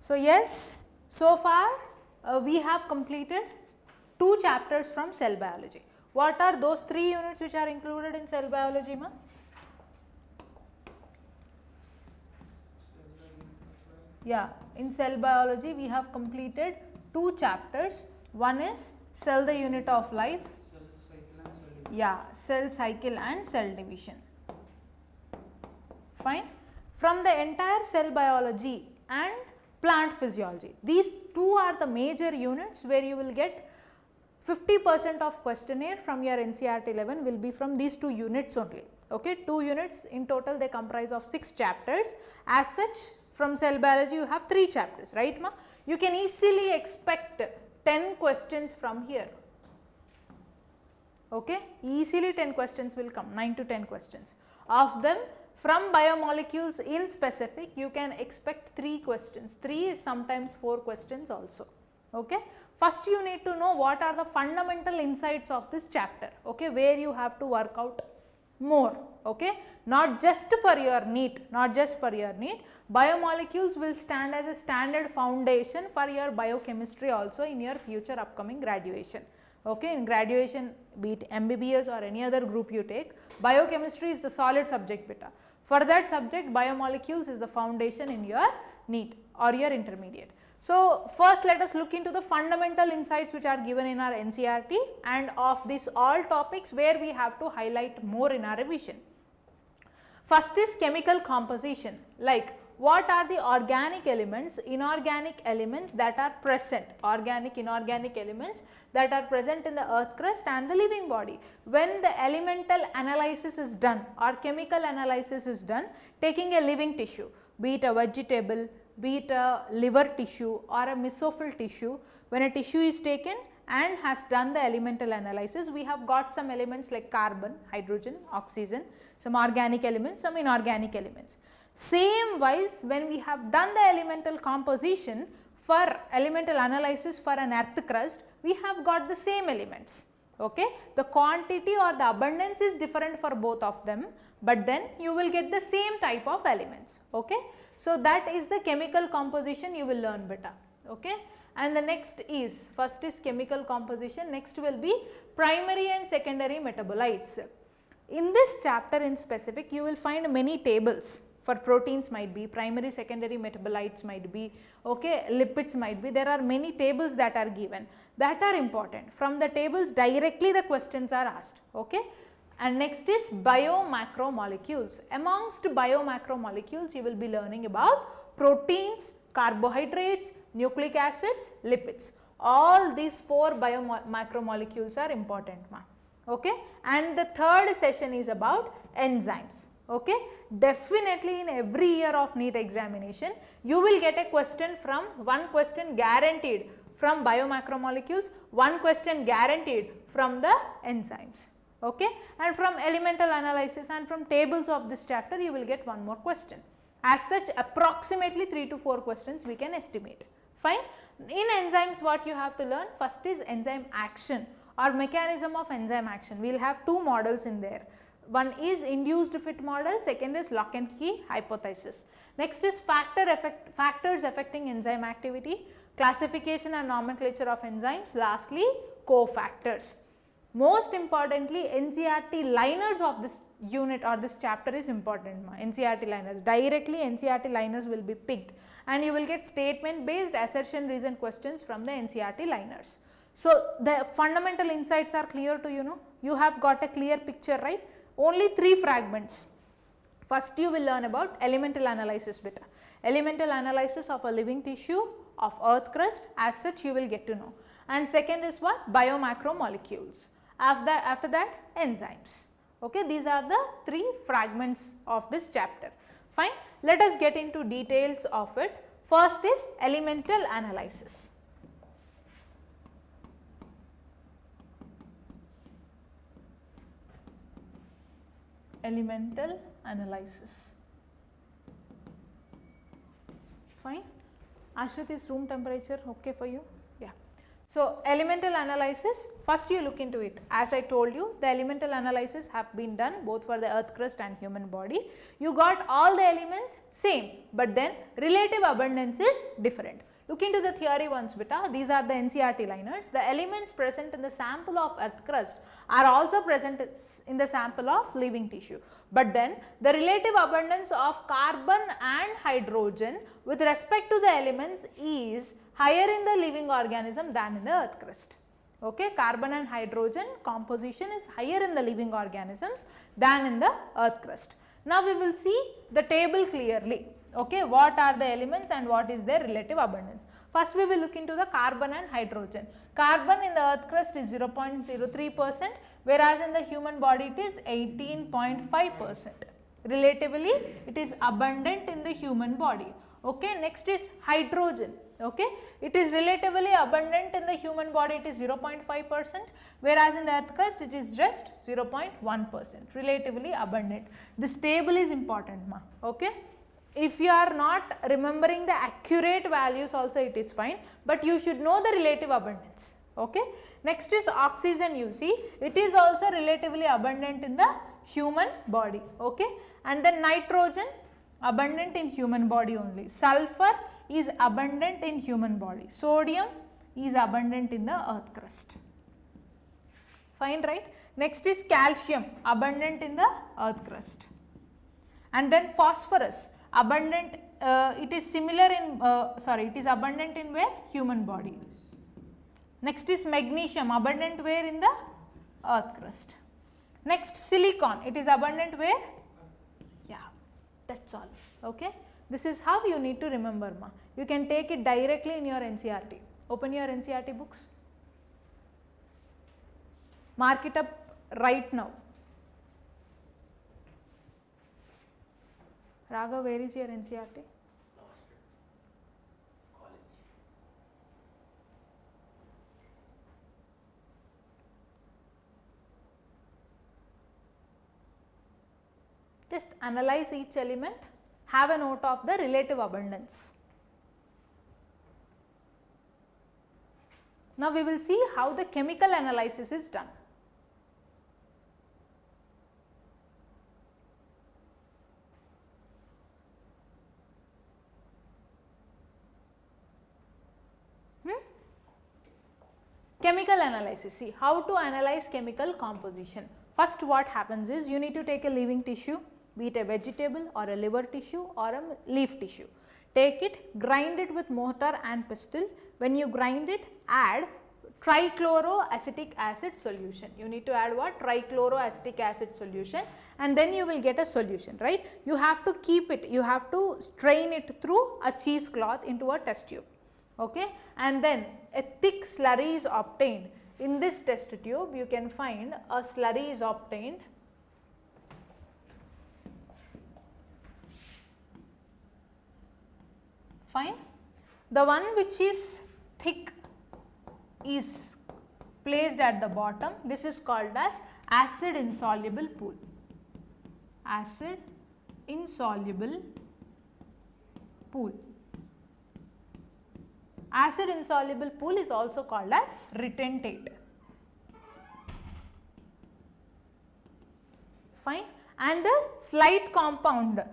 So, yes, so far we have completed 2 chapters from cell biology. What are those 3 units which are included in cell biology, ma? Yeah, in cell biology we have completed 2 chapters. One is cell the unit of life. Yeah, cell cycle and cell division. Fine. From the entire cell biology and plant physiology, these 2 are the major units where you will get 50% of questionnaire from your NCERT 11 will be from these 2 units only. Okay, 2 units in total, they comprise of 6 chapters. As such, from cell biology you have 3 chapters, right ma? You can easily expect 10 questions from here. Okay, easily 10 questions will come, 9 to 10 questions. Of them, from biomolecules in specific, you can expect 3 questions, 3 sometimes 4 questions also. Okay. First you need to know what are the fundamental insights of this chapter, okay, where you have to work out more, okay, not just for your NEET, not just for your NEET. Biomolecules will stand as a standard foundation for your biochemistry also in your future upcoming graduation. Okay, in graduation, be it MBBS or any other group you take, biochemistry is the solid subject beta. For that subject, biomolecules is the foundation in your NEET or your intermediate. So, first let us look into the fundamental insights which are given in our NCERT, and of these all topics where we have to highlight more in our revision. First is chemical composition, like what are the organic elements, inorganic elements that are present, organic, inorganic elements that are present in the earth crust and the living body. When the elemental analysis is done or chemical analysis is done, taking a living tissue, be it a vegetable, be it a liver tissue or a mesophyll tissue, when a tissue is taken and has done the elemental analysis, we have got some elements like carbon, hydrogen, oxygen, some organic elements, some inorganic elements. Same wise, when we have done the elemental composition for elemental analysis for an earth crust, we have got the same elements. Okay, the quantity or the abundance is different for both of them, but then you will get the same type of elements. Okay, so that is the chemical composition you will learn beta. Okay, and the next is, first is chemical composition, next will be primary and secondary metabolites. In this chapter in specific, you will find many tables. For proteins might be, primary, secondary metabolites might be, okay, lipids might be. There are many tables that are given that are important. From the tables directly the questions are asked. Okay. And next is biomacromolecules. Amongst biomacromolecules, you will be learning about proteins, carbohydrates, nucleic acids, lipids. All these 4 biomacromolecules are important, ma. Okay. And the third session is about enzymes. Okay. Definitely in every year of NEET examination, you will get a question from, 1 question guaranteed from biomacromolecules, 1 question guaranteed from the enzymes. Okay. And from elemental analysis and from tables of this chapter, you will get 1 more question. As such, approximately 3 to 4 questions we can estimate. Fine. In enzymes, what you have to learn, first is enzyme action or mechanism of enzyme action. We will have 2 models in there. One is induced fit model, second is lock and key hypothesis. Next is factors affecting enzyme activity, classification and nomenclature of enzymes, lastly cofactors. Most importantly, NCERT liners of this unit or this chapter is important. NCERT liners, directly NCERT liners will be picked and you will get statement based assertion reason questions from the NCERT liners. So, the fundamental insights are clear to you, know, you have got a clear picture, right? Only 3 fragments. First you will learn about elemental analysis beta. Elemental analysis of a living tissue of earth crust, as such you will get to know. And second is what? Biomacromolecules. After that enzymes. Okay, these are the 3 fragments of this chapter. Fine. Let us get into details of it. First is elemental analysis. Elemental analysis. Fine. Ashrit, is room temperature okay for you? Yeah. So, elemental analysis, first you look into it. As I told you, the elemental analysis have been done both for the earth crust and human body. You got all the elements same, but then relative abundance is different. Look into the theory once beta. These are the NCERT liners. The elements present in the sample of earth crust are also present in the sample of living tissue. But then the relative abundance of carbon and hydrogen with respect to the elements is higher in the living organism than in the earth crust. Okay, carbon and hydrogen composition is higher in the living organisms than in the earth crust. Now we will see the table clearly. Okay, what are the elements and what is their relative abundance. First we will look into the carbon and hydrogen. Carbon in the earth crust is 0.03%, whereas in the human body it is 18.5%. Relatively it is abundant in the human body. Okay, next is hydrogen. Okay, it is relatively abundant in the human body, it is 0.5%, whereas in the earth crust it is just 0.1%, relatively abundant. This table is important, ma. Okay. If you are not remembering the accurate values also it is fine, but you should know the relative abundance. Okay. Next is oxygen, you see it is also relatively abundant in the human body. Okay. And then nitrogen abundant in human body only. Sulfur is abundant in human body. Sodium is abundant in the earth crust. Fine, right? Next is calcium abundant in the earth crust. And then phosphorus abundant, it is similar in, it is abundant in where? Human body. Next is magnesium abundant where? In the earth crust. Next silicon, it is abundant where? Yeah, that's all. Okay. This is how you need to remember, ma. You can take it directly in your NCERT. Open your NCERT books. Mark it up right now. Raghav, where is your NCERT? Just analyze each element, have a note of the relative abundance. Now we will see how the chemical analysis is done. Chemical analysis, see how to analyze chemical composition. First what happens is you need to take a living tissue, be it a vegetable or a liver tissue or a leaf tissue. Take it, grind it with mortar and pestle. When you grind it, add trichloroacetic acid solution. You need to add what? Trichloroacetic acid solution, and then you will get a solution, right? You have to keep it, you have to strain it through a cheesecloth into a test tube. Okay, and then a thick slurry is obtained. In this test tube you can find a slurry is obtained. Fine. The one which is thick is placed at the bottom. This is called as acid insoluble pool. Acid insoluble pool. Acid insoluble pool is also called as retentate. Fine. And the slight compound,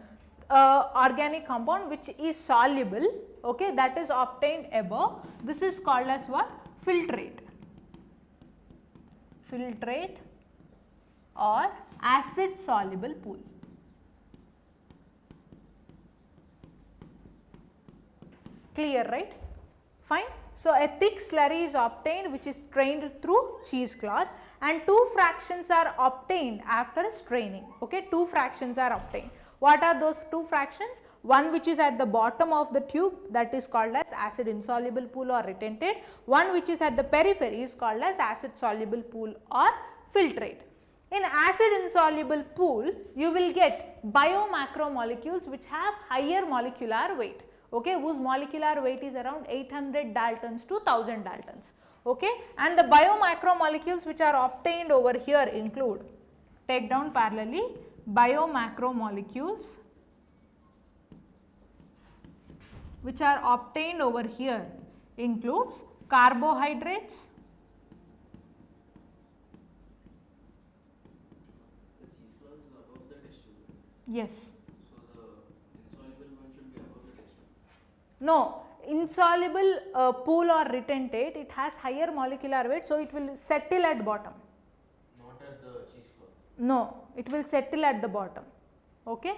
organic compound which is soluble, okay, that is obtained above. This is called as what? Filtrate. Filtrate or acid soluble pool. Clear, right? Fine. So, a thick slurry is obtained which is strained through cheesecloth, and two fractions are obtained after straining. Okay, two fractions are obtained. What are those two fractions? One which is at the bottom of the tube, that is called as acid insoluble pool or retentate. One which is at the periphery is called as acid soluble pool or filtrate. In acid insoluble pool, you will get biomacromolecules which have higher molecular weight. Okay, whose molecular weight is around 800 daltons to 1000 daltons. Okay, and the biomacromolecules which are obtained over here include, take down parallelly, biomacromolecules which are obtained over here includes Carbohydrates, The cheese cloth is above the test tube. yes. So the insoluble one should be above the test tube. No, insoluble pool or retentate, it has higher molecular weight, so it will settle at bottom. Not at the cheese cloth. No, it will settle at the bottom. Okay.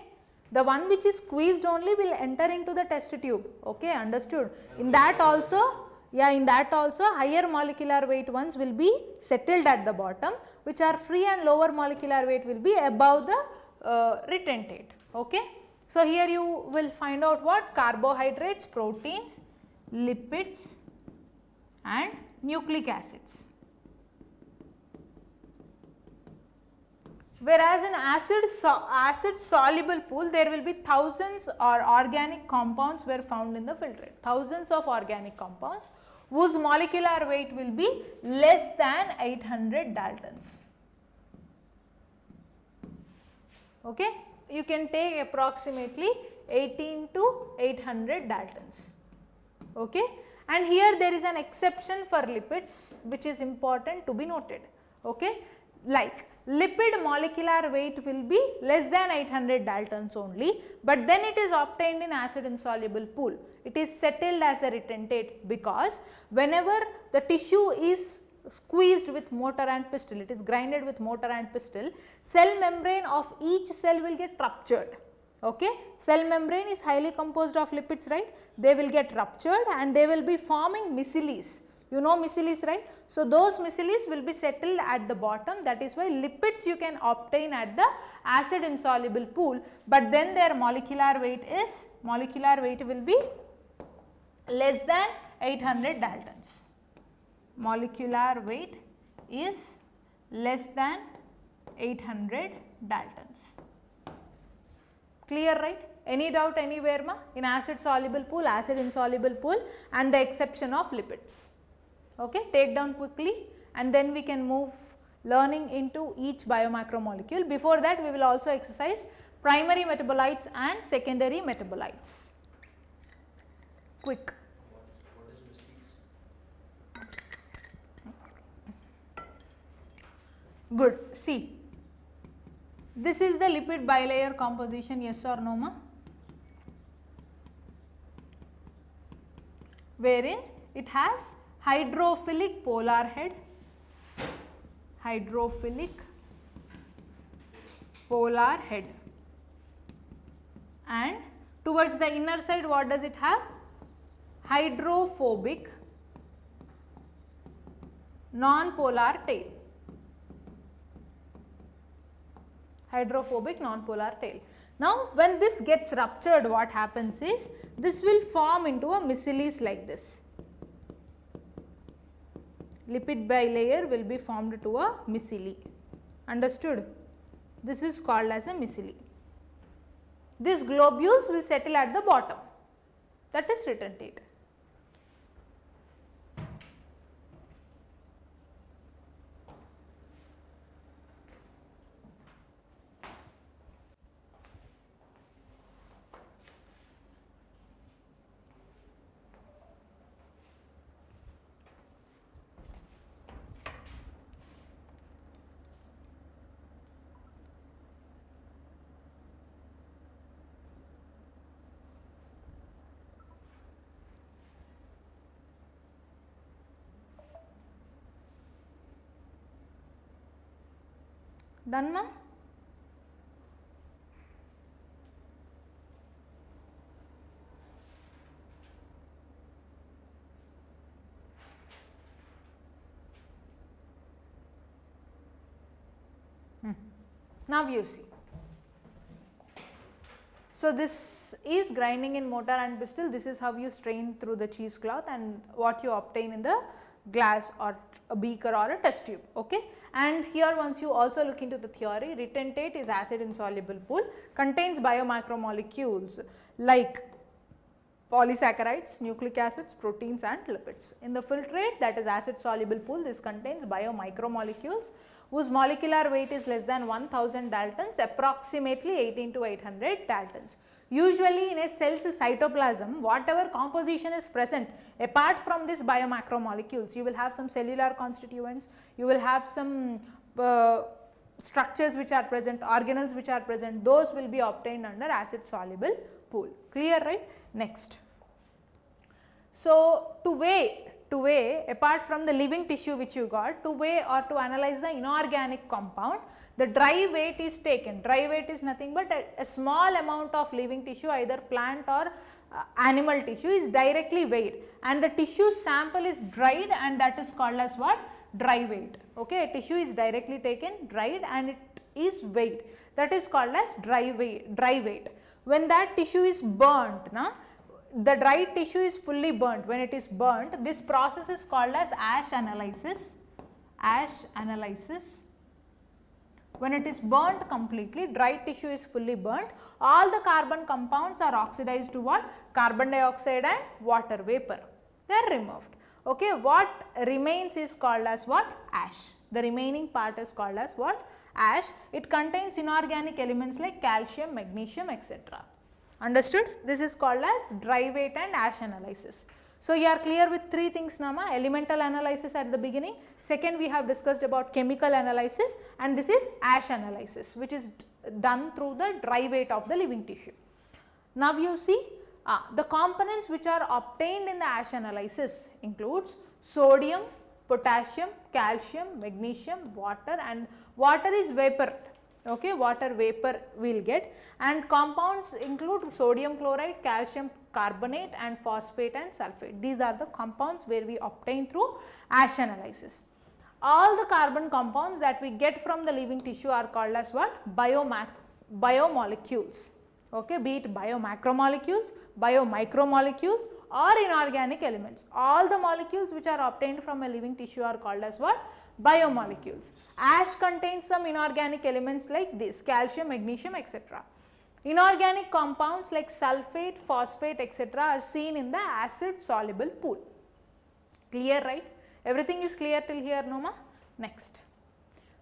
The one which is squeezed only will enter into the test tube. Okay, understood. In that also, yeah, in that also higher molecular weight ones will be settled at the bottom, which are free and lower molecular weight will be above the retentate. Okay. So, here you will find out what? Carbohydrates, proteins, lipids and nucleic acids. Whereas in acid soluble pool, there will be thousands or organic compounds were found in the filtrate, thousands of organic compounds whose molecular weight will be less than 800 Daltons. Okay. You can take approximately 18 to 800 Daltons. Okay. And here there is an exception for lipids which is important to be noted. Okay. Like lipid molecular weight will be less than 800 Daltons only, but then it is obtained in acid insoluble pool. It is settled as a retentate because whenever the tissue is squeezed with mortar and pestle, it is grinded with mortar and pestle, cell membrane of each cell will get ruptured. Okay. Cell membrane is highly composed of lipids, right? They will get ruptured and they will be forming micelles. You know micelles, right? So, those micelles will be settled at the bottom, that is why lipids you can obtain at the acid insoluble pool, but then their molecular weight will be less than 800 Daltons. Molecular weight is less than 800 Daltons. Clear, right? Any doubt anywhere ma? In acid soluble pool, acid insoluble pool and the exception of lipids. Okay, take down quickly and then we can move learning into each biomacromolecule. Before that we will also exercise primary metabolites and secondary metabolites. Quick. What is mistakes? Good. See, this is the lipid bilayer composition, yes or no ma? Wherein it has hydrophilic polar head, and towards the inner side what does it have? Hydrophobic non-polar tail. Hydrophobic non-polar tail. Now, when this gets ruptured, what happens is this will form into a micelles like this. Lipid bilayer will be formed to a micelle. Understood? This is called as a micelle. These globules will settle at the bottom, that is retentate. Done ma? Now you see. So, this is grinding in mortar and pestle. This is how you strain through the cheesecloth and what you obtain in the glass or a beaker or a test tube. Okay. And here once you also look into the theory, retentate is acid insoluble pool, contains biomacromolecules like polysaccharides, nucleic acids, proteins and lipids. In the filtrate, that is acid soluble pool, this contains biomicromolecules whose molecular weight is less than 1000 Daltons, approximately 18 to 800 Daltons. Usually in a cell's cytoplasm, whatever composition is present, apart from this biomacromolecules, you will have some cellular constituents, you will have some structures which are present, organelles which are present, those will be obtained under acid soluble pool. Clear, right? Next. So, to weigh apart from the living tissue which you got, to weigh or to analyze the inorganic compound, the dry weight is taken. Dry weight is nothing but a small amount of living tissue, either plant or animal tissue, is directly weighed, and the tissue sample is dried, and that is called as what? Dry weight. Okay, a tissue is directly taken, dried, and it is weighed. That is called as dry weight. When that tissue is burnt, the dried tissue is fully burnt. When it is burnt, this process is called as ash analysis. Ash analysis. When it is burnt completely, dried tissue is fully burnt, all the carbon compounds are oxidized to what? Carbon dioxide and water vapor. They are removed. Okay, what remains is called as what? Ash. The remaining part is called as what? Ash. It contains inorganic elements like calcium, magnesium, etc. Understood? This is called as dry weight and ash analysis. So, you are clear with three things, Nama. Elemental analysis at the beginning, second we have discussed about chemical analysis, and this is ash analysis, which is done through the dry weight of the living tissue. Now, you see the components which are obtained in the ash analysis includes sodium, potassium, calcium, magnesium, water, and water is vapor. Okay, water vapor we will get, and compounds include sodium chloride, calcium carbonate and phosphate and sulphate. These are the compounds where we obtain through ash analysis. All the carbon compounds that we get from the living tissue are called as what? Biomolecules. Okay, be it biomacromolecules, biomicromolecules or inorganic elements. All the molecules which are obtained from a living tissue are called as what? Biomolecules. Ash contains some inorganic elements like this, calcium, magnesium, etc. Inorganic compounds like sulphate, phosphate, etc. are seen in the acid soluble pool. Clear, right? Everything is clear till here, Noma? Next.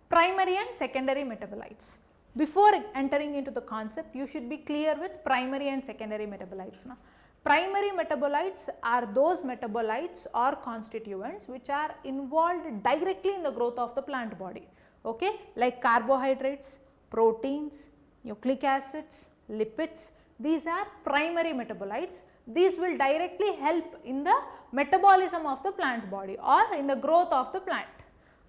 Primary and secondary metabolites. Before entering into the concept, you should be clear with primary and secondary metabolites. Na? Primary metabolites are those metabolites or constituents which are involved directly in the growth of the plant body, okay, like carbohydrates, proteins, nucleic acids, lipids. These are primary metabolites. These will directly help in the metabolism of the plant body or in the growth of the plant,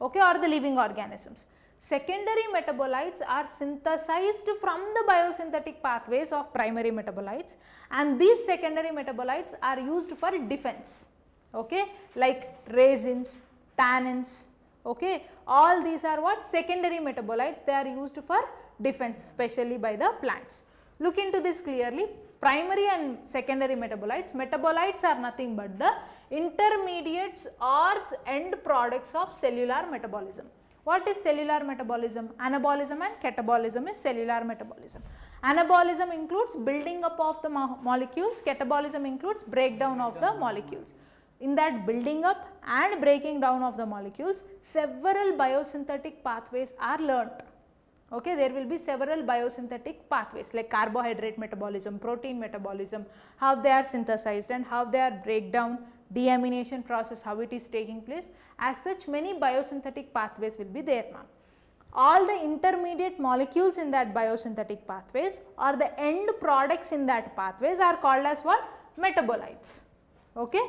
okay, or the living organisms. Secondary metabolites are synthesized from the biosynthetic pathways of primary metabolites, and these secondary metabolites are used for defense, okay, like resins, tannins, okay, all these are what? Secondary metabolites. They are used for defense, especially by the plants. Look into this clearly. Primary and secondary metabolites. Metabolites are nothing but the intermediates or end products of cellular metabolism. What is cellular metabolism? Anabolism and catabolism is cellular metabolism. Anabolism includes building up of the molecules, catabolism includes breakdown of the molecules. In that building up and breaking down of the molecules, several biosynthetic pathways are learnt. Okay, there will be several biosynthetic pathways like carbohydrate metabolism, protein metabolism, how they are synthesized and how they are breakdown, deamination process, how it is taking place. As such, many biosynthetic pathways will be there now. All the intermediate molecules in that biosynthetic pathways or the end products in that pathways are called as what? Metabolites. Okay.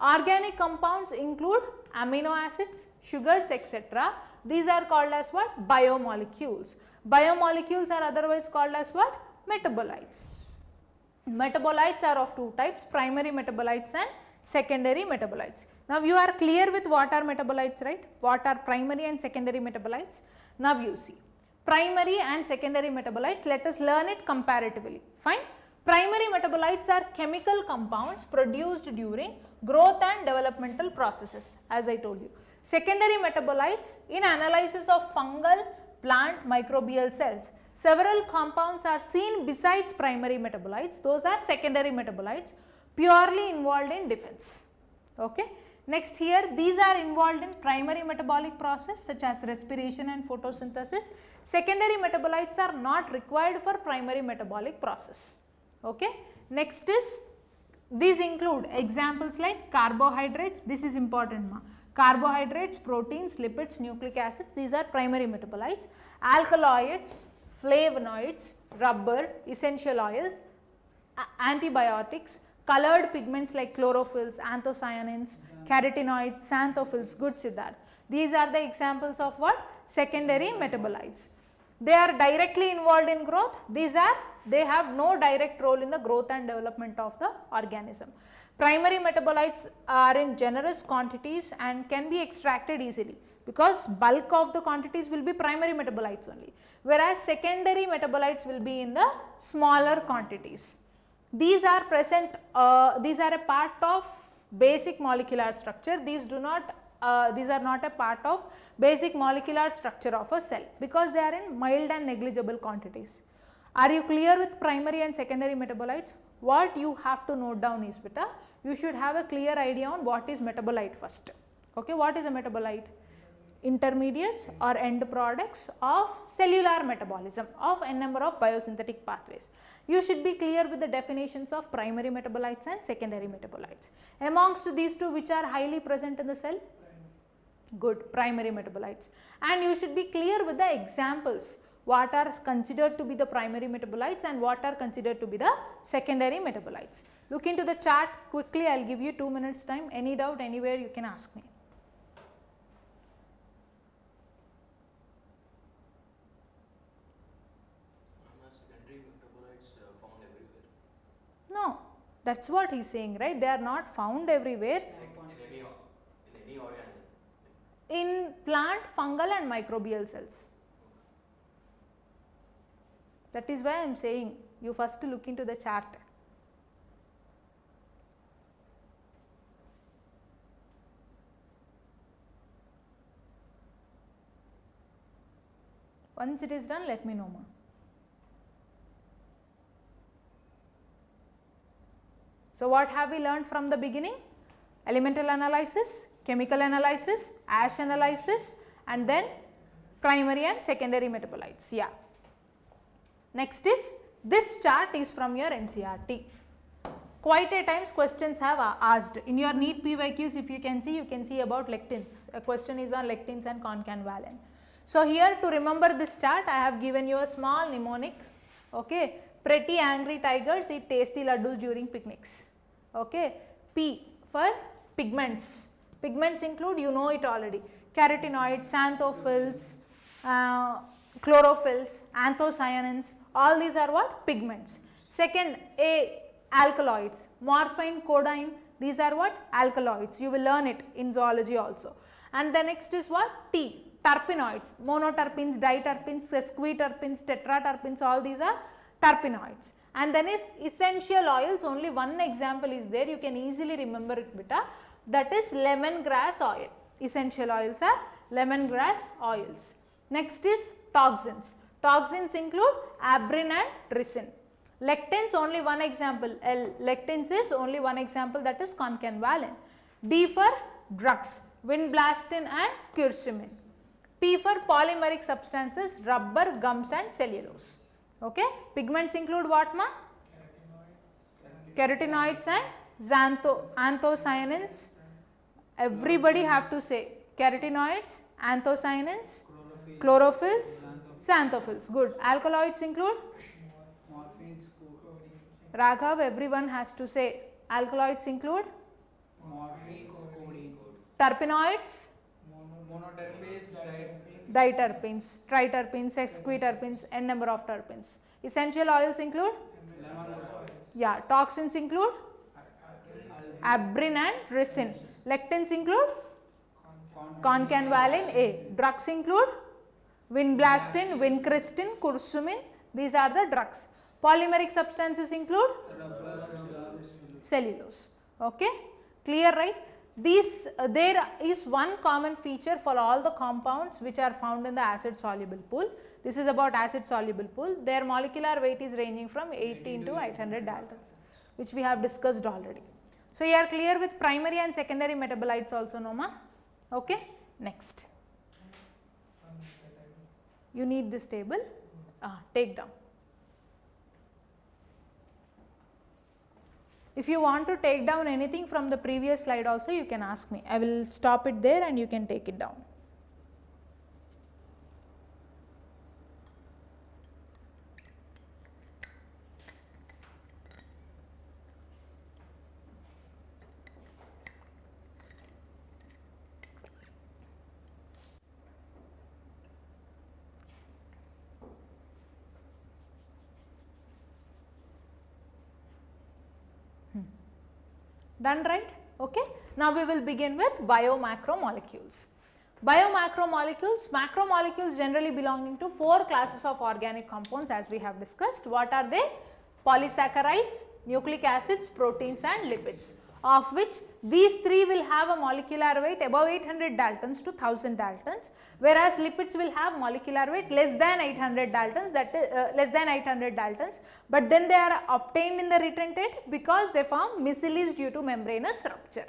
Organic compounds include amino acids, sugars, etc. These are called as what? Biomolecules. Biomolecules are otherwise called as what? Metabolites. Metabolites are of two types, primary metabolites and secondary metabolites. Now, you are clear with what are metabolites, right? What are primary and secondary metabolites? Now, you see primary and secondary metabolites, let us learn it comparatively. Fine. Primary metabolites are chemical compounds produced during growth and developmental processes, as I told you. Secondary metabolites, in analysis of fungal, plant microbial cells, several compounds are seen besides primary metabolites. Those are secondary metabolites purely involved in defense. Okay. Next here, these are involved in primary metabolic process such as respiration and photosynthesis. Secondary metabolites are not required for primary metabolic process. Okay. Next is, these include examples like carbohydrates. This is important, ma. Carbohydrates, proteins, lipids, nucleic acids, these are primary metabolites. Alkaloids, flavonoids, rubber, essential oils, antibiotics, colored pigments like chlorophylls, anthocyanins, carotenoids, xanthophylls. Good, Siddharth. These are the examples of what? Secondary metabolites. They are directly involved in growth. They have no direct role in the growth and development of the organism. Primary metabolites are in generous quantities and can be extracted easily, because bulk of the quantities will be primary metabolites only, whereas secondary metabolites will be in the smaller quantities. These are present, these are a part of basic molecular structure. These are not a part of basic molecular structure of a cell, because they are in mild and negligible quantities. Are you clear with primary and secondary metabolites? What you have to note down is, beta, you should have a clear idea on what is metabolite first. Okay, what is a metabolite? Intermediates or end products of cellular metabolism of n number of biosynthetic pathways. You should be clear with the definitions of primary metabolites and secondary metabolites. Amongst these two, which are highly present in the cell? Good, primary metabolites. And you should be clear with the examples, what are considered to be the primary metabolites and what are considered to be the secondary metabolites. Look into the chart quickly. I will give you 2 minutes time. Any doubt anywhere, you can ask me. Secondary metabolites found everywhere. No, that is what he is saying, right? They are not found everywhere. In any organism. In plant, fungal and microbial cells. That is why I am saying you first look into the chart. Once it is done, let me know, ma. So, what have we learned from the beginning? Elemental analysis, chemical analysis, ash analysis, and then primary and secondary metabolites. Yeah. Next is, this chart is from your NCERT. Quite a times questions have asked. In your NEET PYQs, if you can see about lectins. A question is on lectins and concanvaline. So, here to remember this chart, I have given you a small mnemonic. Okay. Pretty angry tigers eat tasty laddus during picnics. Okay. P for pigments. Pigments include, you know it already, carotenoids, xanthophylls, chlorophylls, anthocyanins, all these are what? Pigments. Second, A, alkaloids, morphine, codeine, these are what? Alkaloids. You will learn it in zoology also. And the next is what? T, terpenoids, monoterpenes, diterpenes, sesquiterpenes, tetraterpenes, all these are terpenoids. And then is essential oils, only one example is there, you can easily remember it, beta, that is lemongrass oil. Essential oils are lemongrass oils. Next is toxins. Toxins include abrin and ricin. Lectins, only one example, lectins is only one example, that is concanvaline. D for drugs, vinblastine and curcumin. P for polymeric substances, rubber, gums and cellulose. Okay. Pigments include what, ma? Carotenoids and anthocyanins. Everybody have to say carotenoids, anthocyanins, chlorophylls, xanthophylls. Good. Alkaloids include? Morphines, codeine. Raghav, everyone has to say. Alkaloids include? Morphines, codeine. Terpenoids? Monoterpenes, Diterpenes, triterpenes, sesquiterpenes, n number of terpenes. Essential oils include? Yeah. Toxins include? Abrin and ricin. Lectins include? Concanvaline A. Drugs include? Vinblastine, vincristin, curcumin, these are the drugs. Polymeric substances include? Cellulose. Okay. Clear, right? there is one common feature for all the compounds which are found in the acid soluble pool. This is about acid soluble pool. Their molecular weight is ranging from 18 to 800 Daltons, which we have discussed already. So, you are clear with primary and secondary metabolites also, no ma? Okay. Next, you need this table, take down. If you want to take down anything from the previous slide also, you can ask me. I will stop it there and you can take it down. Done, right? Okay. Now we will begin with biomacromolecules. Biomacromolecules, macromolecules generally belonging to 4 classes of organic compounds as we have discussed. What are they? Polysaccharides, nucleic acids, proteins and lipids, of which these 3 will have a molecular weight above 800 Daltons to 1000 Daltons, whereas lipids will have molecular weight less than 800 Daltons, that is less than 800 Daltons, but then they are obtained in the retentate because they form micelles due to membranous rupture.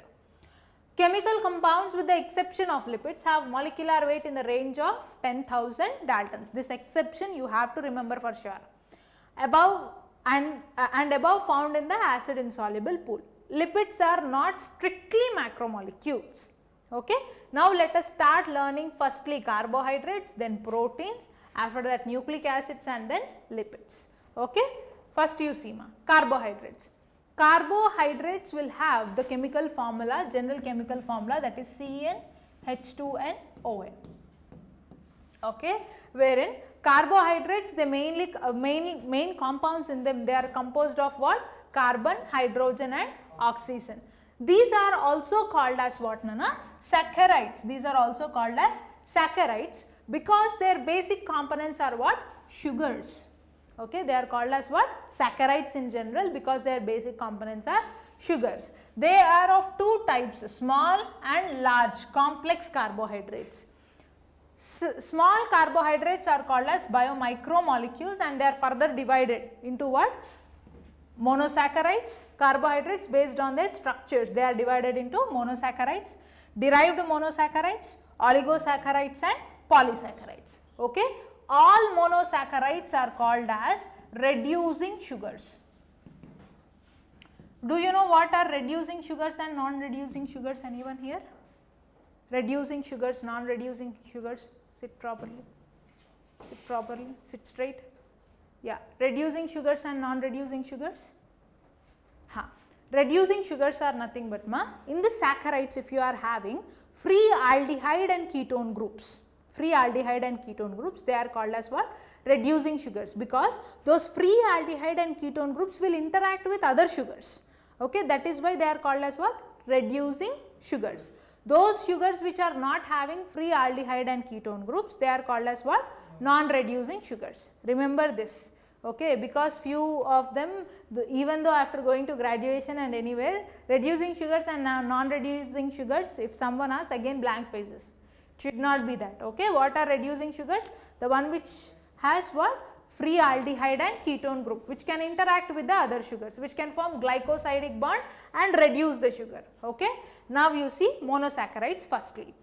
Chemical compounds with the exception of lipids have molecular weight in the range of 10,000 Daltons. This exception you have to remember for sure. Above and above found in the acid insoluble pool. Lipids are not strictly macromolecules. Okay. Now let us start learning firstly carbohydrates, then proteins, after that nucleic acids and then lipids. Okay. First you see carbohydrates. Carbohydrates will have the chemical formula, general chemical formula, that is CnH2nOn. Okay, wherein carbohydrates, the main compounds in them, they are composed of what? Carbon, hydrogen and oxygen. These are also called as what, Nana? Saccharides. These are also called as saccharides because their basic components are what? Sugars. Okay, they are called as what? Saccharides in general because their basic components are sugars. They are of 2 types, small and large complex carbohydrates. Small carbohydrates are called as biomicromolecules and they are further divided into what? Monosaccharides, carbohydrates based on their structures, they are divided into monosaccharides, derived monosaccharides, oligosaccharides and polysaccharides. Okay. All monosaccharides are called as reducing sugars. Do you know what are reducing sugars and non-reducing sugars? Anyone here? Reducing sugars, non-reducing sugars. Sit properly. Sit properly. Sit straight. Yeah. Reducing sugars and non-reducing sugars. Reducing sugars are nothing but in the saccharides, if you are having free aldehyde and ketone groups. Free aldehyde and ketone groups, they are called as what? Reducing sugars, because those free aldehyde and ketone groups will interact with other sugars. Okay, that is why they are called as what? Reducing sugars. Those sugars which are not having free aldehyde and ketone groups, they are called as what? Non-reducing sugars. Remember this. Okay, because few of them, even though after going to graduation and anywhere, reducing sugars and non-reducing sugars, if someone asks, again blank faces. Should not be that. Okay, what are reducing sugars? The one which has what? Free aldehyde and ketone group, which can interact with the other sugars, which can form glycosidic bond and reduce the sugar. Okay. Now you see monosaccharides firstly.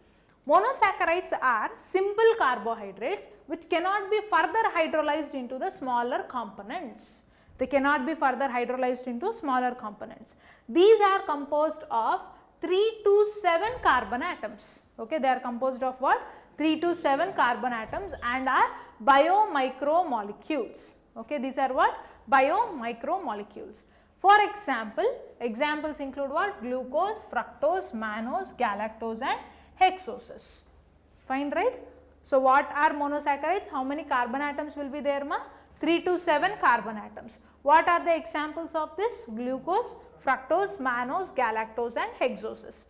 Monosaccharides are simple carbohydrates which cannot be further hydrolyzed into the smaller components. They cannot be further hydrolyzed into smaller components. These are composed of 3 to 7 carbon atoms. Okay, they are composed of what? 3 to 7 carbon atoms and are biomicromolecules. Okay, these are what? Biomicromolecules. For example, examples include what? Glucose, fructose, mannose, galactose and hexoses. Fine, right? So, what are monosaccharides? How many carbon atoms will be there, 3 to 7 carbon atoms. What are the examples of this? Glucose, fructose, mannose, galactose and hexoses.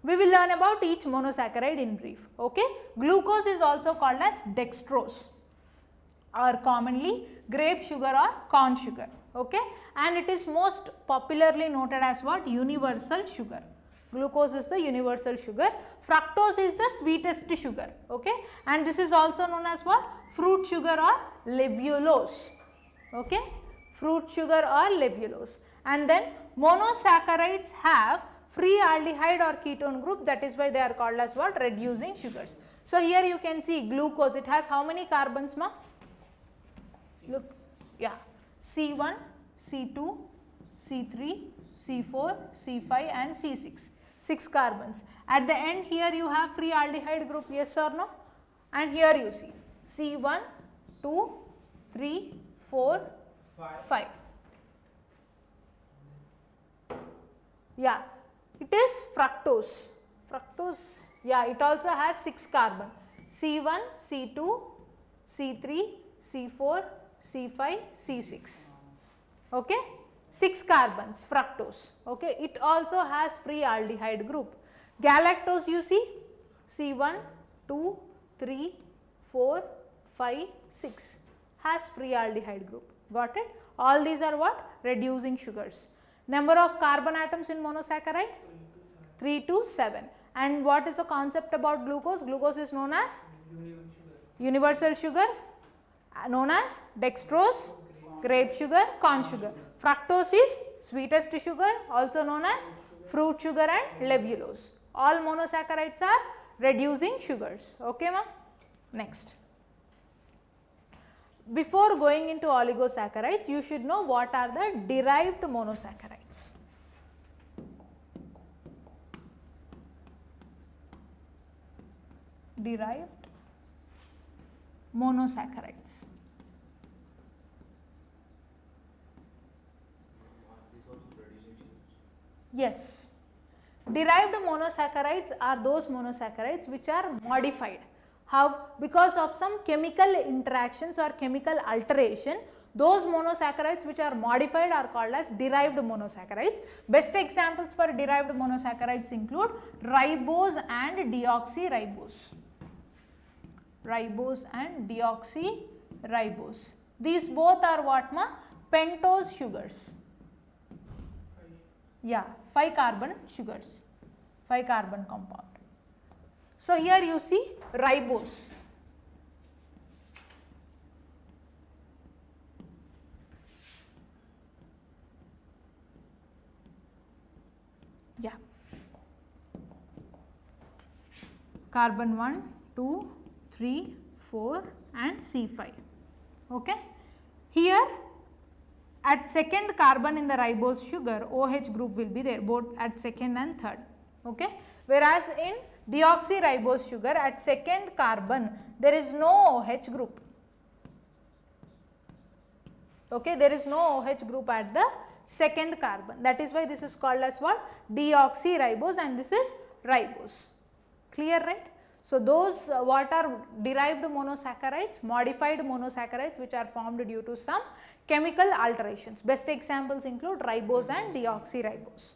We will learn about each monosaccharide in brief. Okay? Glucose is also called as dextrose or commonly grape sugar or corn sugar. Okay? And it is most popularly noted as what? Universal sugar. Glucose is the universal sugar, fructose is the sweetest sugar, okay, and this is also known as what? Fruit sugar or levulose, okay, fruit sugar or levulose. And then monosaccharides have free aldehyde or ketone group, that is why they are called as what? Reducing sugars. So here you can see glucose, it has how many carbons, ma? Look, yeah, C1, C2, C3, C4, C5 and C6, 6 carbons. At the end here you have free aldehyde group, yes or no? And here you see C1, 2, 3, 4, 5. Yeah, it is fructose. Fructose, yeah, it also has 6 carbon. C1, C2, C3, C4, C5, C6. Okay, 6 carbons, fructose. Okay, it also has free aldehyde group. Galactose you see C1, 2, 3, 4, 5, 6 has free aldehyde group. Got it? All these are what? Reducing sugars. Number of carbon atoms in monosaccharide? 3 to 7. And what is the concept about glucose? Glucose is known as universal sugar, known as dextrose, grape sugar, corn sugar. Fructose is sweetest sugar, also known as fruit sugar and levulose. All monosaccharides are reducing sugars. Okay, ma? Next. Before going into oligosaccharides, you should know what are the derived monosaccharides. Derived monosaccharides. Yes, derived monosaccharides are those monosaccharides which are modified. How? Because of some chemical interactions or chemical alteration, those monosaccharides which are modified are called as derived monosaccharides. Best examples for derived monosaccharides include ribose and deoxyribose. Ribose and deoxyribose. These both are what, ma? Pentose sugars. Yeah, 5 carbon sugars, 5 carbon compound. So here you see ribose. Yeah, carbon 1, 2, 3, 4 and C5. Okay. Here at second carbon in the ribose sugar, OH group will be there both at second and third. Okay. Whereas in deoxyribose sugar at second carbon there is no OH group. Okay, there is no OH group at the second carbon. That is why this is called as what? Deoxyribose, and this is ribose. Clear, right? So those what are derived monosaccharides, modified monosaccharides which are formed due to some chemical alterations. Best examples include ribose and deoxyribose.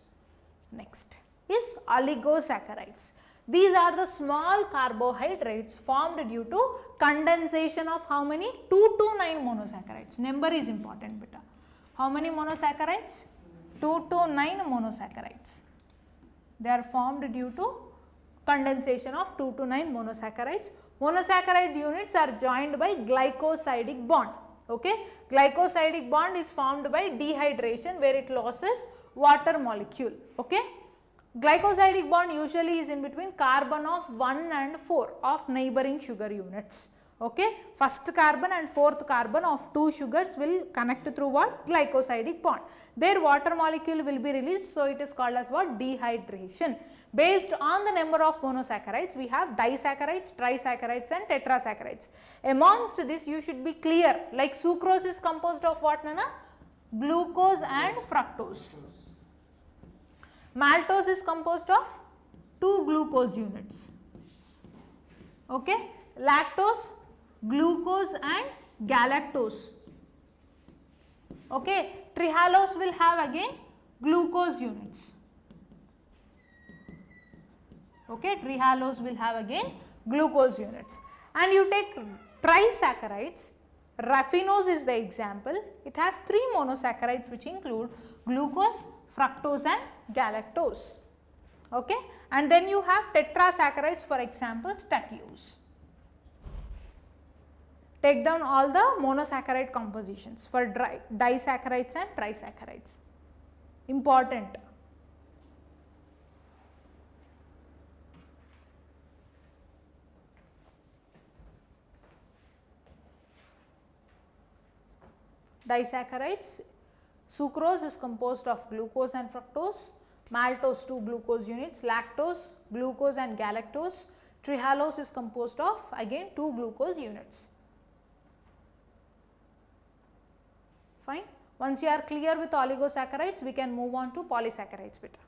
Next is oligosaccharides. These are the small carbohydrates formed due to condensation of how many? 2 to 9 monosaccharides. Number is important, beta. How many monosaccharides? 2 to 9 monosaccharides. They are formed due to condensation of 2 to 9 monosaccharides. Monosaccharide units are joined by glycosidic bond. Okay, glycosidic bond is formed by dehydration where it loses water molecule. Okay, glycosidic bond usually is in between carbon of 1 and 4 of neighboring sugar units. Okay, first carbon and fourth carbon of 2 sugars will connect through what? Glycosidic bond. Their water molecule will be released, so it is called as what? Dehydration. Based on the number of monosaccharides, we have disaccharides, trisaccharides and tetrasaccharides. Amongst this, you should be clear, like sucrose is composed of what, Nana? Glucose and fructose. Maltose is composed of 2 glucose units. Okay, lactose, glucose and galactose. Okay, trehalose will have again glucose units. Okay, trehalose will have again glucose units. And you take trisaccharides, raffinose is the example. It has 3 monosaccharides which include glucose, fructose and galactose. Okay, and then you have tetrasaccharides, for example, stachyose. Take down all the monosaccharide compositions for disaccharides and trisaccharides. Important. Disaccharides, sucrose is composed of glucose and fructose, maltose 2 glucose units, lactose, glucose and galactose, trehalose is composed of again 2 glucose units. Fine. Once you are clear with oligosaccharides, we can move on to polysaccharides beta.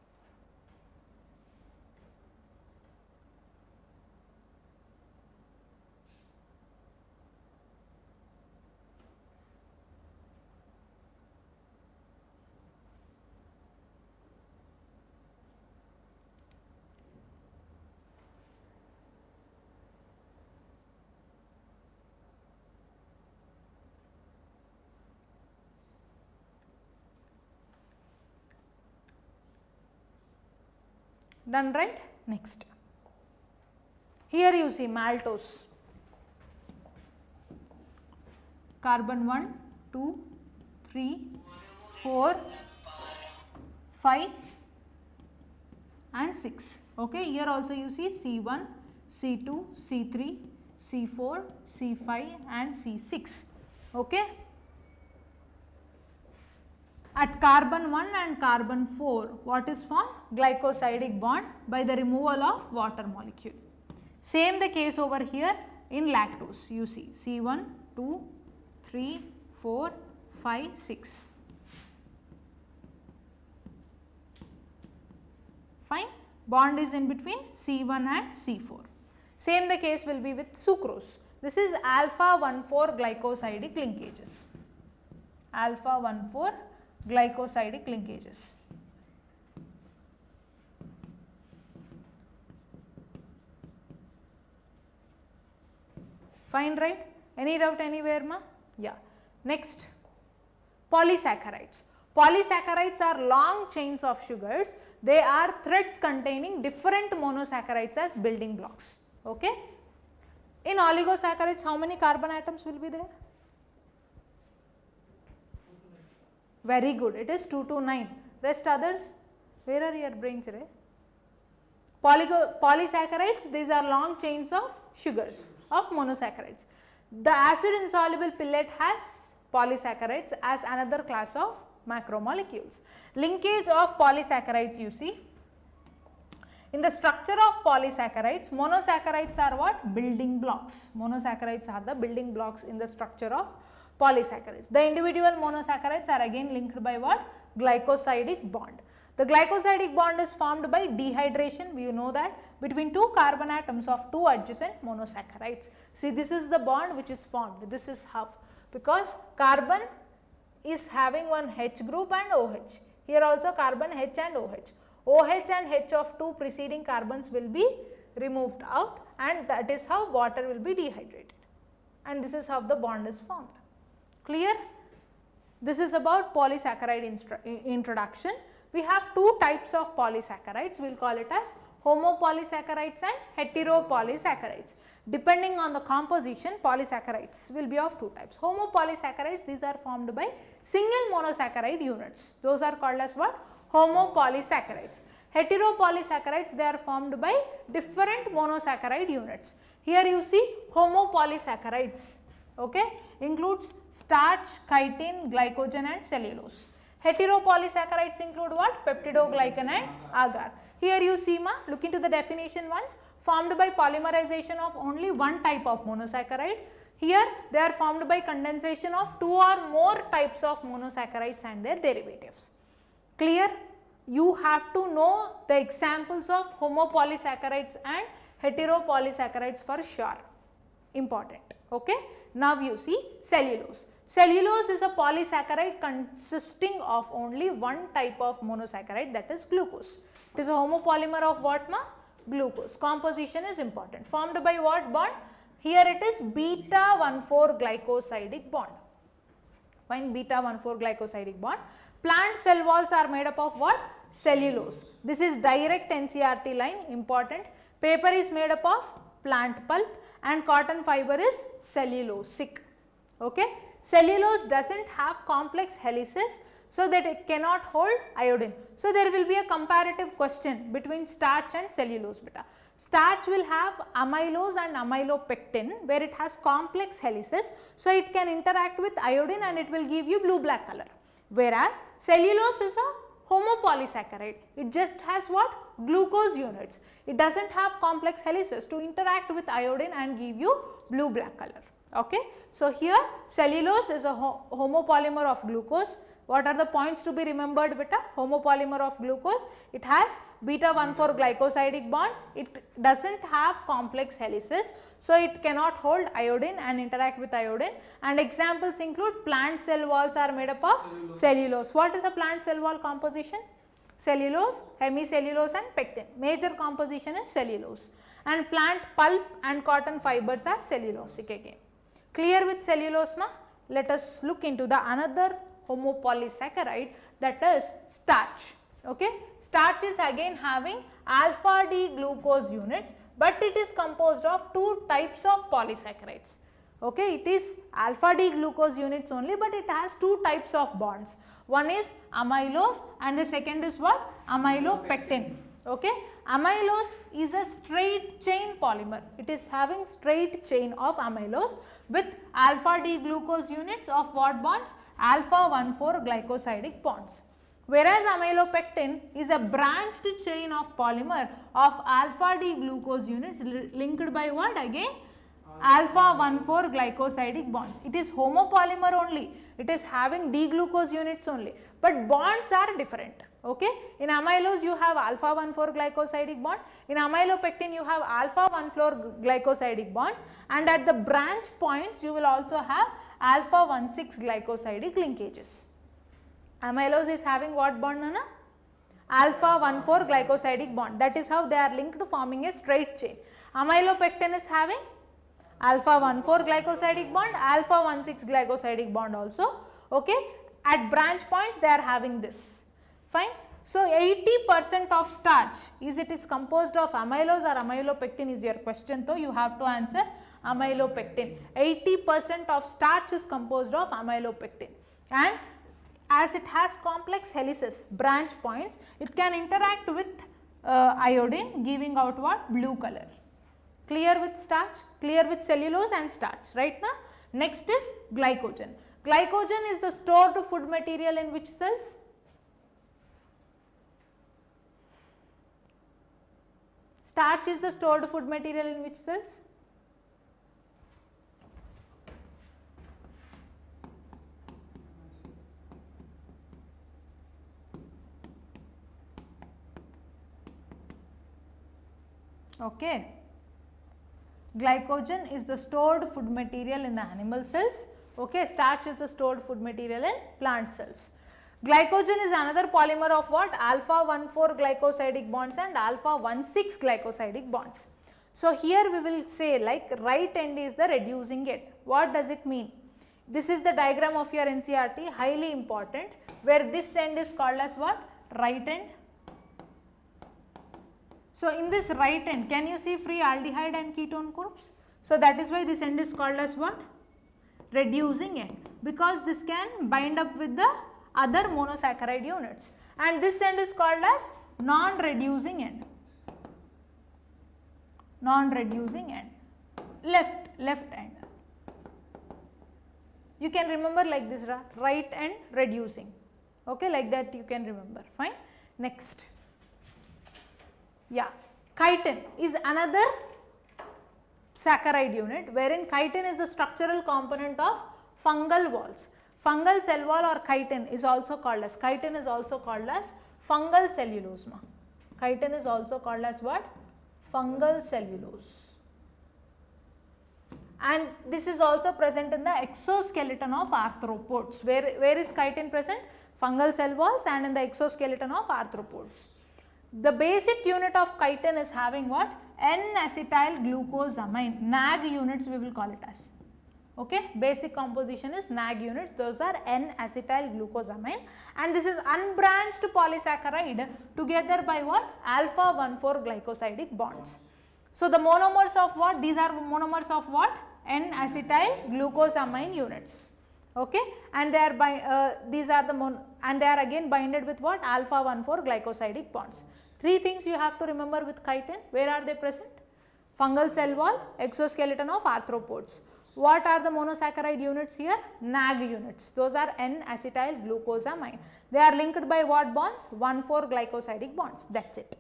Done, right? Next. Here you see maltose, carbon 1, 2, 3, 4, 5 and 6. Okay, here also you see C1, C2, C3, C4, C5 and C6. Okay. At carbon 1 and carbon 4, what is formed? Glycosidic bond by the removal of water molecule. Same the case over here in lactose. You see C1, 2, 3, 4, 5, 6. Fine. Bond is in between C1 and C4. Same the case will be with sucrose. This is alpha 1,4 glycosidic linkages. Alpha 1,4 glycosidic linkages. Fine, right? Any doubt anywhere, ma? Yeah. Next, polysaccharides. Polysaccharides are long chains of sugars. They are threads containing different monosaccharides as building blocks. Okay. In oligosaccharides, how many carbon atoms will be there? Very good. It is 2 to 9. Rest others, where are your brains? Polysaccharides, these are long chains of sugars of monosaccharides. The acid insoluble pellet has polysaccharides as another class of macromolecules. Linkage of polysaccharides, you see. In the structure of polysaccharides, monosaccharides are what? Building blocks. Monosaccharides are the building blocks in the structure of polysaccharides. The individual monosaccharides are again linked by what? Glycosidic bond. The glycosidic bond is formed by dehydration, we know that, between 2 carbon atoms of 2 adjacent monosaccharides. See, this is the bond which is formed. This is how, because carbon is having one H group and OH. Here also carbon H and OH. OH and H of 2 preceding carbons will be removed out, and that is how water will be dehydrated. And this is how the bond is formed. Clear? This is about polysaccharide introduction. We have 2 types of polysaccharides. We will call it as homopolysaccharides and heteropolysaccharides. Depending on the composition, polysaccharides will be of 2 types. Homopolysaccharides, these are formed by single monosaccharide units. Those are called as what? Homopolysaccharides. Heteropolysaccharides, they are formed by different monosaccharide units. Here you see homopolysaccharides. Okay, includes starch, chitin, glycogen and cellulose. Heteropolysaccharides include what? Peptidoglycan and agar. Here you see, ma, look into the definition once, formed by polymerization of only one type of monosaccharide. Here they are formed by condensation of 2 or more types of monosaccharides and their derivatives. Clear? You have to know the examples of homopolysaccharides and heteropolysaccharides for sure. Important. Okay. Now you see cellulose. Cellulose is a polysaccharide consisting of only one type of monosaccharide, that is glucose. It is a homopolymer of what, ma? Glucose. Composition is important. Formed by what bond? Here it is beta 1,4 glycosidic bond. Find beta 1,4 glycosidic bond. Plant cell walls are made up of what? cellulose. This is direct NCERT line, important. Paper is made up of plant pulp and cotton fiber is cellulosic. Okay. Cellulose does not have complex helices, so that it cannot hold iodine. So, there will be a comparative question between starch and cellulose beta. Starch will have amylose and amylopectin where it has complex helices, so it can interact with iodine and it will give you blue black color. Whereas, cellulose is a homopolysaccharide, it just has what? Glucose units. It does not have complex helices to interact with iodine and give you blue black color. Okay. So, here cellulose is a homopolymer of glucose. What are the points to be remembered beta? Homopolymer of glucose, it has beta 1,4 glycosidic bonds, it does not have complex helices, so it cannot hold iodine and interact with iodine, and examples include plant cell walls are made up of cellulose. What is a plant cell wall composition? Cellulose, hemicellulose and pectin. Major composition is cellulose, and plant pulp and cotton fibers are cellulosic again. Clear with cellulose ma? Let us look into the another homopolysaccharide, that is starch. Okay. Starch is again having alpha D glucose units, but it is composed of two types of polysaccharides. Okay. It is alpha D glucose units only, but it has two types of bonds. One is amylose and the second is what? Amylopectin. Okay. Amylose is a straight chain polymer. It is having straight chain of amylose with alpha D glucose units of what bonds? Alpha 1,4 glycosidic bonds. Whereas amylopectin is a branched chain of polymer of alpha D glucose units linked by what again? Alpha 1,4 glycosidic bonds. It is homopolymer only. It is having D glucose units only, but bonds are different. Okay. In amylose you have alpha 1,4 glycosidic bond, in amylopectin you have alpha 1,4 glycosidic bonds, and at the branch points you will also have alpha 1,6 glycosidic linkages. Amylose is having what bond Nana? Alpha 1,4 glycosidic bond, that is how they are linked forming a straight chain. Amylopectin is having alpha 1,4 glycosidic bond, alpha 1,6 glycosidic bond also. Okay. At branch points they are having this. Fine. So, 80% of starch is composed of amylose or amylopectin is your question, so you have to answer amylopectin. 80% of starch is composed of amylopectin, and as it has complex helices, branch points, it can interact with iodine, giving out what? Blue color. Clear with starch, clear with cellulose and starch, right now? Next is glycogen. Glycogen is the stored food material in which cells? Starch is the stored food material in which cells? Okay. Glycogen is the stored food material in the animal cells. Okay. Starch is the stored food material in plant cells. Glycogen is another polymer of what? Alpha 1,4 glycosidic bonds and alpha 1,6 glycosidic bonds. So, here we will say like right end is the reducing end. What does it mean? This is the diagram of your NCERT, highly important, where this end is called as what? Right end. So, in this right end, can you see free aldehyde and ketone groups? So, that is why this end is called as what? Reducing end, because this can bind up with the other monosaccharide units, and this end is called as non-reducing end. Non-reducing end, left end. You can remember like this, right end reducing. Okay, like that you can remember. Fine. Next. Yeah, chitin is another saccharide unit, wherein chitin is the structural component of fungal walls. Fungal cell wall or chitin is also called as fungal cellulose. Chitin is also called as what? Fungal cellulose. And this is also present in the exoskeleton of arthropods. Where is chitin present? Fungal cell walls and in the exoskeleton of arthropods. The basic unit of chitin is having what? N-acetyl glucosamine, NAG units we will call it as. Okay, basic composition is NAG units, those are N-acetyl glucosamine, and this is unbranched polysaccharide together by what? Alpha 1,4 glycosidic bonds. So the monomers of what? These are monomers of what? N-acetyl glucosamine units. Okay, and they are these are the and they are again binded with what? Alpha 1,4 glycosidic bonds. Three things you have to remember with chitin. Where are they present? Fungal cell wall, exoskeleton of arthropods. What are the monosaccharide units here? NAG units. Those are N-acetyl glucosamine. They are linked by what bonds? 1,4 glycosidic bonds. That's it.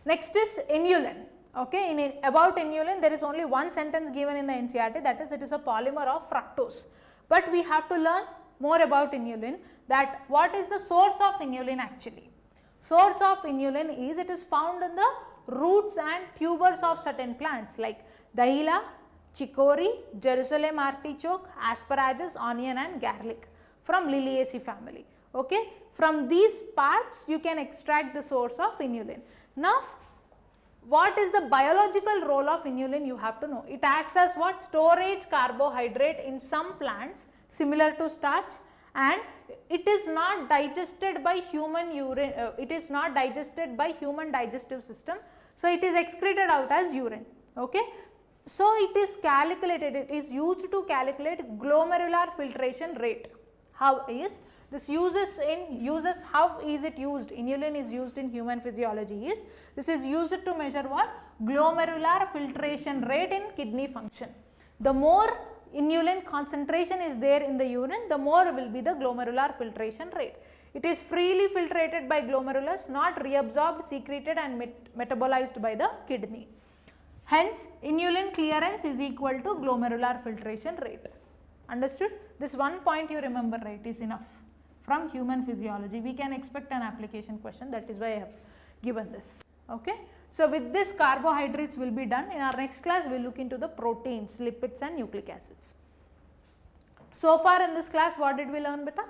Next is inulin. Okay, about inulin there is only one sentence given in the NCERT, that is, it is a polymer of fructose. But we have to learn more about inulin, that what is the source of inulin actually. Source of inulin is, it is found in the roots and tubers of certain plants like dahlia, chicory, Jerusalem artichoke, asparagus, onion and garlic from Liliaceae family. Okay, from these parts you can extract the source of inulin. Now, what is the biological role of inulin? You have to know. It acts as what? Storage carbohydrate in some plants similar to starch, and it is not digested by human urine, it is not digested by human digestive system, so it is excreted out as urine. Okay, so it is calculated, it is used to calculate glomerular filtration rate. How is this how is it used? Inulin is used in human physiology is, this is used to measure what? Glomerular filtration rate in kidney function. The more inulin concentration is there in the urine, the more will be the glomerular filtration rate. It is freely filtrated by glomerulus, not reabsorbed, secreted and metabolized by the kidney. Hence, inulin clearance is equal to glomerular filtration rate. Understood? This one point you remember, right, is enough. From human physiology, we can expect an application question, that is why I have given this. Okay. So, with this carbohydrates will be done. In our next class, we will look into the proteins, lipids and nucleic acids. So far in this class, what did we learn, beta?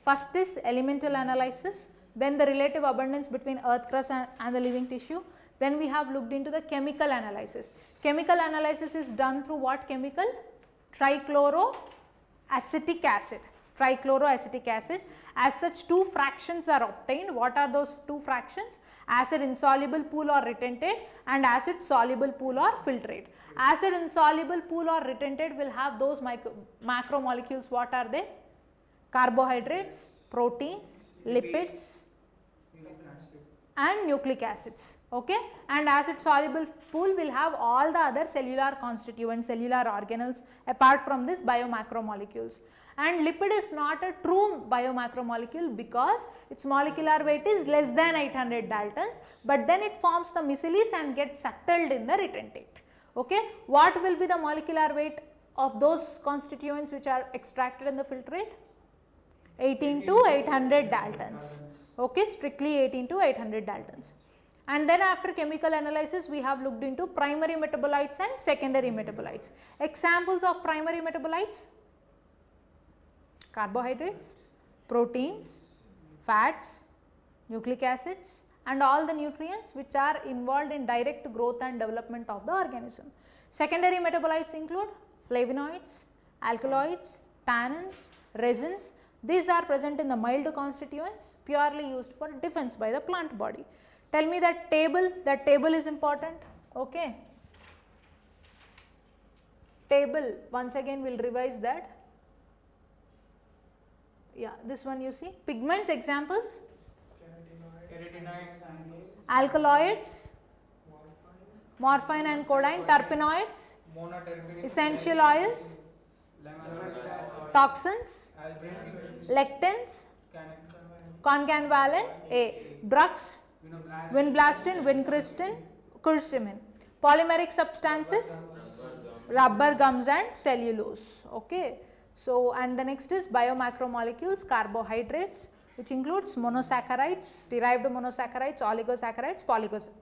First is elemental analysis, then the relative abundance between earth crust and the living tissue. Then we have looked into the chemical analysis. Chemical analysis is done through what chemical? Trichloroacetic acid. Trichloroacetic acid. As such, two fractions are obtained. What are those two fractions? Acid insoluble pool or retentate and acid soluble pool or filtrate. Acid insoluble pool or retentate will have those macromolecules. What are they? Carbohydrates, proteins, lipids and nucleic acids. Okay, and acid soluble pool will have all the other cellular constituents, cellular organelles apart from this biomacromolecules. And lipid is not a true biomacromolecule because its molecular weight is less than 800 Daltons, but then it forms the micelles and gets settled in the retentate. Okay, what will be the molecular weight of those constituents which are extracted in the filtrate? 18 to 800 Daltons. Okay, strictly 18 to 800 Daltons. And then after chemical analysis, we have looked into primary metabolites and secondary metabolites. Examples of primary metabolites: carbohydrates, proteins, fats, nucleic acids and all the nutrients which are involved in direct growth and development of the organism. Secondary metabolites include flavonoids, alkaloids, tannins, resins. These are present in the mild constituents, purely used for defense by the plant body. Tell me that table is important. Okay. Table, once again we will revise that. Yeah, this one you see. Pigments examples: Carotenoids, alkaloids, morphine and codeine, terpenoids, monoterpenoids, essential oils, toxins, lectins, concanvaline, drugs, vinblastine, vincristin, curcumin, polymeric substances, rubber gums and cellulose. Okay. So, and the next is biomacromolecules, carbohydrates, which includes monosaccharides, derived monosaccharides, oligosaccharides,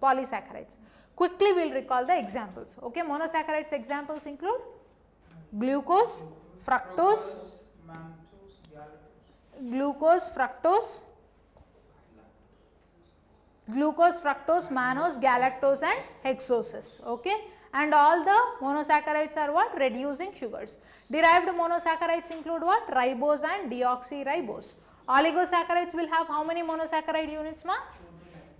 polysaccharides. Quickly we will recall the examples. Okay, monosaccharides examples include glucose, fructose, mannose, galactose and hexoses. Okay, and all the monosaccharides are what? Reducing sugars. Derived monosaccharides include what? Ribose and deoxyribose. Oligosaccharides will have how many monosaccharide units, ma?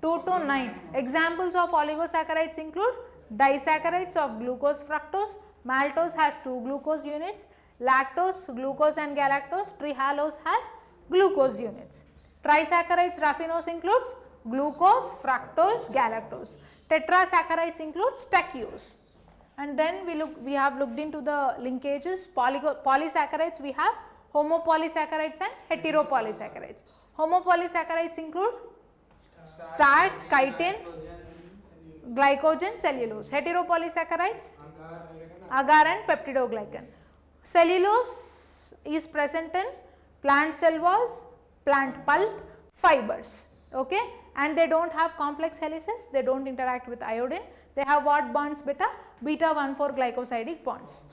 2 to 9. Examples of oligosaccharides include disaccharides of glucose, fructose, maltose has 2 glucose units, lactose, glucose and galactose, trehalose has glucose units. Trisaccharides, raffinose includes glucose, fructose, galactose. Tetrasaccharides include stacchose. And then we have looked into the linkages. Polysaccharides we have homopolysaccharides and heteropolysaccharides. Homopolysaccharides include starch, chitin, glycogen, cellulose. Heteropolysaccharides agar and peptidoglycan. Cellulose is present in plant cell walls, plant pulp, fibers, okay, and they don't have complex helices, they don't interact with iodine, they have what bonds? Beta 1,4 glycosidic bonds.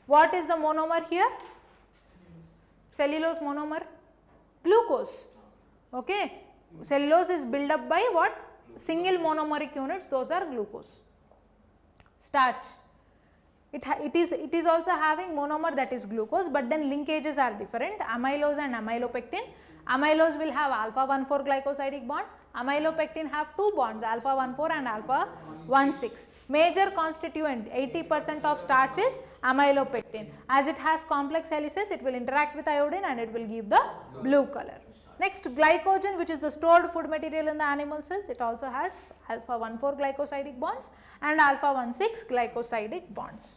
What is the monomer here? Cellulose monomer? Glucose, okay. Cellulose is built up by what? Single monomeric units, those are glucose. Starch, it is also having monomer, that is glucose, but then linkages are different. Amylose and amylopectin. Amylose will have alpha 1,4 glycosidic bond, amylopectin have 2 bonds, alpha 1,4 and alpha 1,6. Major constituent 80% of starch is amylopectin. As it has complex helices, it will interact with iodine and it will give the blue color. Next, glycogen, which is the stored food material in the animal cells, it also has alpha 1,4 glycosidic bonds and alpha 1,6 glycosidic bonds.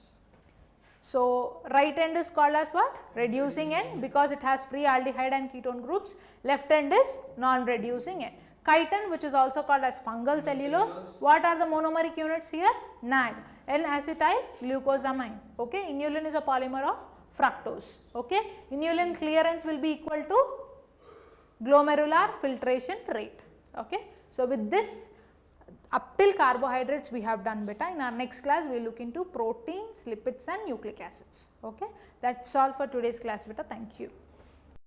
So, right end is called as what? Reducing end, because it has free aldehyde and ketone groups. Left end is non-reducing end. Chitin, which is also called as fungal cellulose. What are the monomeric units here? NAD, N-acetyl glucosamine. Okay, inulin is a polymer of fructose. Okay, inulin clearance will be equal to glomerular filtration rate. Okay, so with this, up till carbohydrates we have done beta. In our next class we will look into proteins, lipids and nucleic acids. Okay, that's all for today's class beta. Thank you.